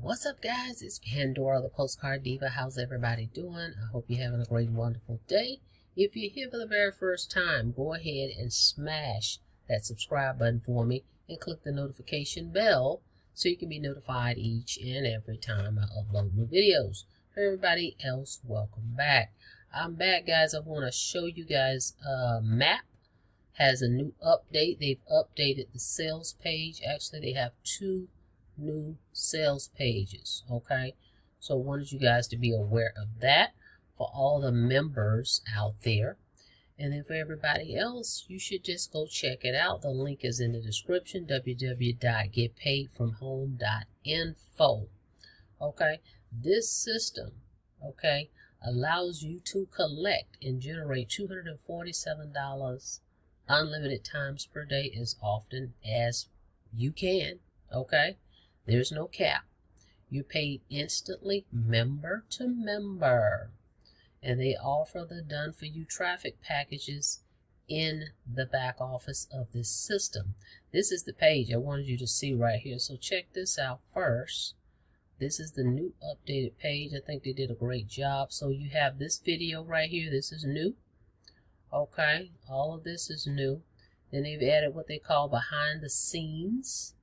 What's up, guys? It's Pandora, the Postcard Diva. How's everybody doing? I hope you're having a great, wonderful day. If you're here for the very first time, go ahead and smash that subscribe button for me and click the notification bell so you can be notified each and every time I upload new videos. For everybody else, welcome back. I'm back, guys. I want to show you guys M.A.P has a new update. They've updated the sales page. Actually, they have two new sales pages. Okay, so I wanted you guys to be aware of that for all the members out there, and then for everybody else, you should just go check it out. The link is in the description, www.getpaidfromhome.info. okay, this system, okay, allows you to collect and generate $247 unlimited times per day as often as you can. Okay, there's no cap. You're paid instantly, member to member, and they offer the done for you traffic packages in the back office of this system. This is the page I wanted you to see right here, so check this out first. This is the new updated page. I think they did a great job. So you have this video right here. This is new. Okay, all of this is new. Then they've added what they call behind the scenes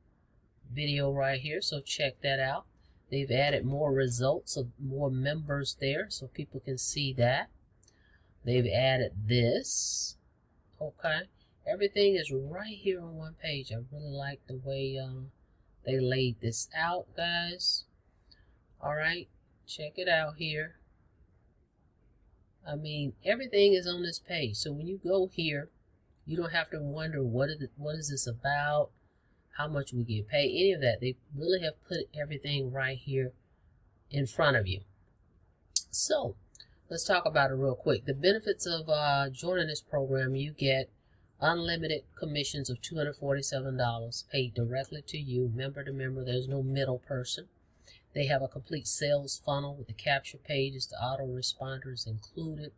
video right here, so check that out. They've added more results of more members there so people can see that. They've added this. Okay, everything is right here on one page. I really like the way they laid this out, guys. All right, check it out here. I mean, everything is on this page. So when you go here, you don't have to wonder what is this about, how much we get paid, any of that. They really have put everything right here in front of you. So let's talk about it real quick. The benefits of joining this program: you get unlimited commissions of $247 paid directly to you, member to member. There's no middle person. They have a complete sales funnel with the capture pages, the autoresponders included,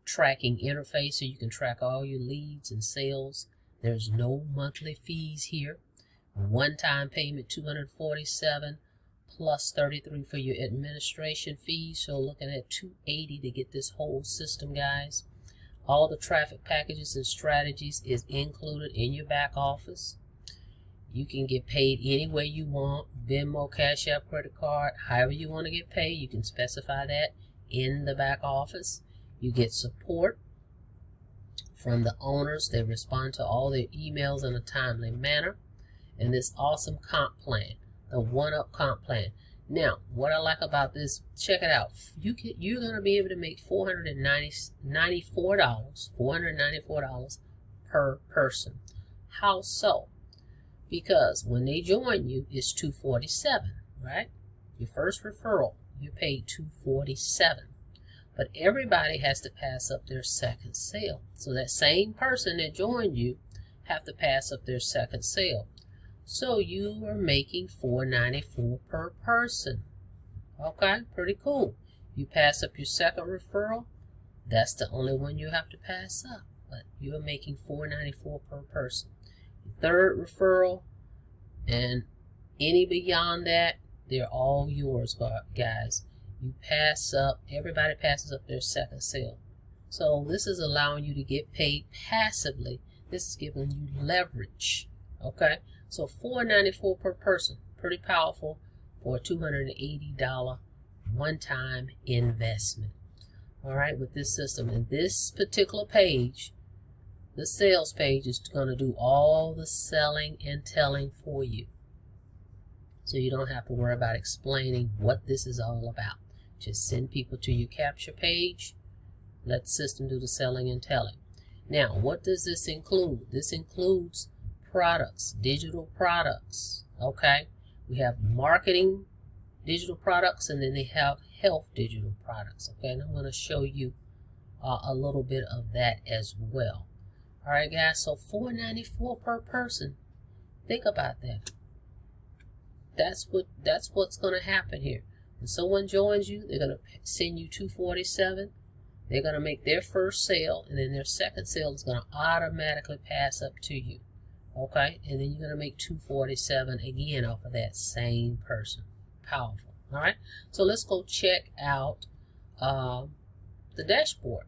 tracking interface so you can track all your leads and sales. There's no monthly fees here. One-time payment $247 plus $33 for your administration fees. So looking at $280 to get this whole system, guys. All the traffic packages and strategies is included in your back office. You can get paid any way you want: Venmo, Cash App, credit card, however you want to get paid. You can specify that in the back office. You get support from the owners. They respond to all their emails in a timely manner. And this awesome comp plan, the 1-up comp plan. Now, what I like about this, check it out. You're going to be able to make $494 per person. How so? Because when they join you, it's $247, right? Your first referral, you're paid $247. But everybody has to pass up their second sale. So that same person that joined you have to pass up their second sale. So you are making $494 per person. Okay, pretty cool. You pass up your second referral, that's the only one you have to pass up. But you are making $494 per person. Third referral and any beyond that, they're all yours, guys. You pass up, everybody passes up their second sale. So this is allowing you to get paid passively. This is giving you leverage. Okay, so $494 per person, pretty powerful for a $280 one-time investment. All right, with this system. And this particular page, the sales page, is going to do all the selling and telling for you. So you don't have to worry about explaining what this is all about. Just send people to your capture page. Let the system do the selling and telling. Now, what does this include? This includes products, digital products. Okay, we have marketing digital products, and then they have health digital products. Okay, and I'm going to show you a little bit of that as well. All right, guys, so $494 per person. Think about that. That's what's going to happen here. When someone joins you, they're going to send you $247. They're going to make their first sale, and then their second sale is going to automatically pass up to you. Okay, and then you're going to make $247 again off of that same person. powerful. All right, so let's go check out the dashboard.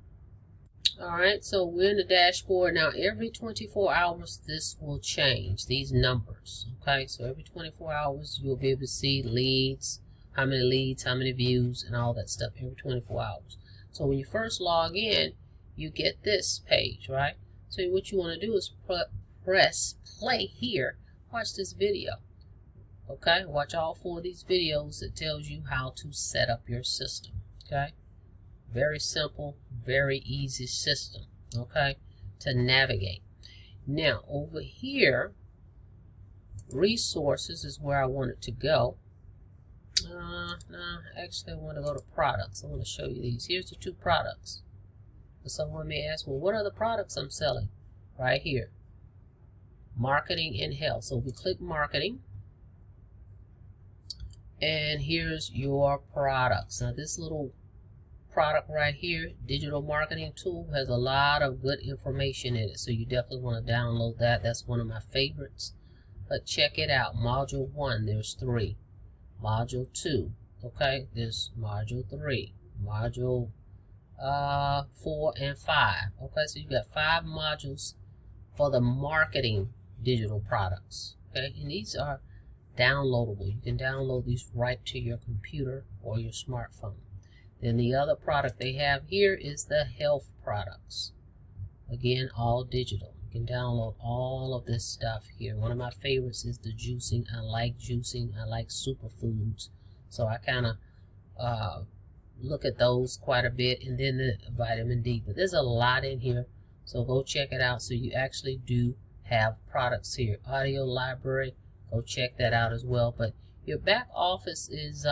All right, so we're in the dashboard now. Every 24 hours this will change, these numbers. Okay, so every 24 hours you'll be able to see leads, how many leads, how many views, and all that stuff every 24 hours. So when you first log in, you get this page, right? So what you want to do is press play here. Watch this video. Okay, watch all 4 of these videos that tells you how to set up your system. Okay, very simple, very easy system, okay, to navigate. Now over here, resources is where I want it to go. No, actually I want to go to products. I want to show you these. Here's the 2 products. So someone may ask, well, what are the products I'm selling? Right here, marketing and health. So we click marketing, and here's your products. Now this little product right here, digital marketing tool, has a lot of good information in it, so you definitely want to download that. That's one of my favorites. But check it out. Module 1, there's 3. Module 2, okay, there's module 3, module 4 and 5. Okay, so you got 5 modules for the marketing digital products. Okay, and these are downloadable. You can download these right to your computer or your smartphone. Then the other product they have here is the health products. Again, all digital. You can download all of this stuff here. One of my favorites is the juicing. I like juicing. I like superfoods. So I kind of look at those quite a bit. And then the vitamin D. But there's a lot in here. So go check it out. So you actually do have products here. Audio library. Go check that out as well. But your back office is...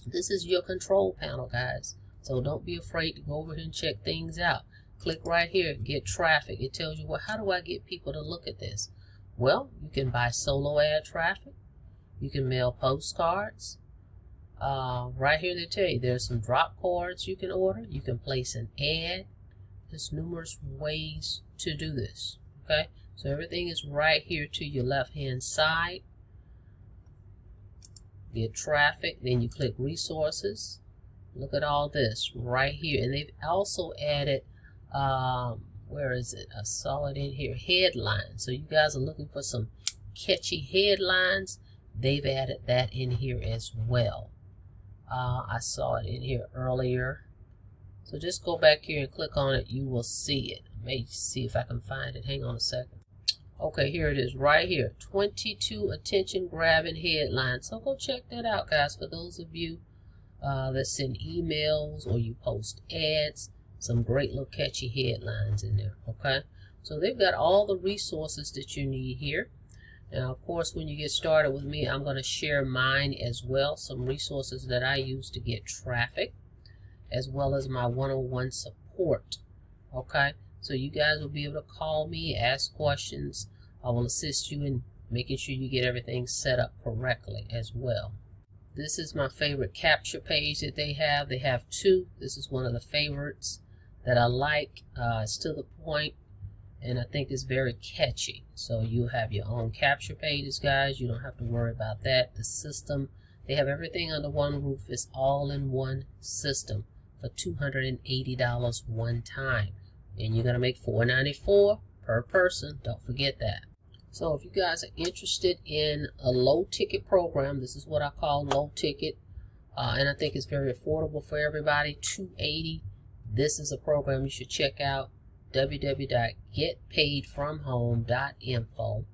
this is your control panel, guys. So don't be afraid to go over here and check things out. Click right here, get traffic. It tells you, well, how do I get people to look at this? Well, you can buy solo ad traffic. You can mail postcards. Right here they tell you there's some drop cards you can order. You can place an ad. There's numerous ways to do this. Okay, so everything is right here to your left hand side. Get traffic, then you click resources. Look at all this right here, and they've also added where is it? I saw it in here, headlines. So you guys are looking for some catchy headlines. They've added that in here as well. I saw it in here earlier. So just go back here and click on it. You will see it. May see if I can find it. Hang on a second. Okay, here it is right here. 22 attention grabbing headlines. So go check that out, guys. For those of you that send emails or you post ads, some great little catchy headlines in there. Okay, so they've got all the resources that you need here. Now, of course, when you get started with me, I'm going to share mine as well. Some resources that I use to get traffic, as well as my one-on-one support. Okay, so you guys will be able to call me, ask questions. I will assist you in making sure you get everything set up correctly as well. This is my favorite capture page that they have. They have 2. This is one of the favorites that I like. It's to the point, and I think it's very catchy. So you have your own capture pages, guys. You don't have to worry about that. The system, they have everything under one roof. It's all in one system for $280 one time. And you're going to make $4.94 per person. Don't forget that. So if you guys are interested in a low ticket program, this is what I call low ticket. And I think it's very affordable for everybody. $280. This is a program you should check out. www.getpaidfromhome.info.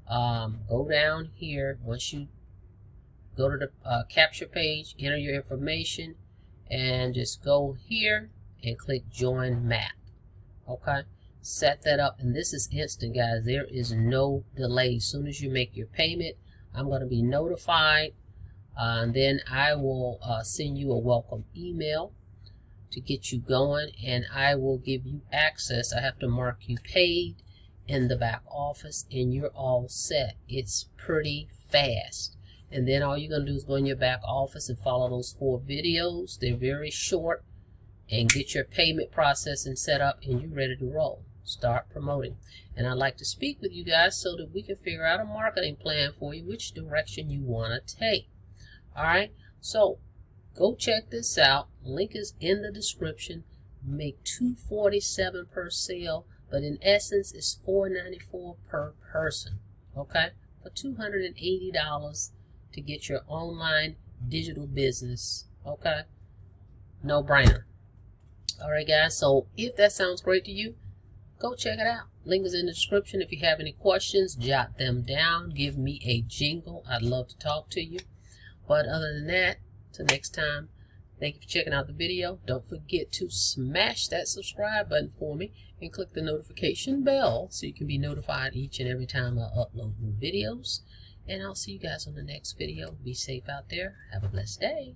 Go down here. Once you go to the capture page, enter your information, and just go here and click join M.A.P. Okay, set that up, and this is instant, guys. There is no delay. As soon as you make your payment, I'm going to be notified, and then I will send you a welcome email to get you going, and I will give you access. I have to mark you paid in the back office, and you're all set. It's pretty fast. And then all you're going to do is go in your back office and follow those 4 videos. They're very short, and get your payment processing set up, and you're ready to roll. Start promoting. And I'd like to speak with you guys so that we can figure out a marketing plan for you, which direction you want to take. All right, so go check this out. Link is in the description. Make $247 per sale, but in essence it's $494 per person. Okay, for $280 to get your online digital business. Okay, no brainer. All right, guys. So if that sounds great to you, go check it out. Link is in the description. If you have any questions, jot them down. Give me a jingle. I'd love to talk to you. But other than that, till next time, thank you for checking out the video. Don't forget to smash that subscribe button for me and click the notification bell so you can be notified each and every time I upload new videos. And I'll see you guys on the next video. Be safe out there. Have a blessed day.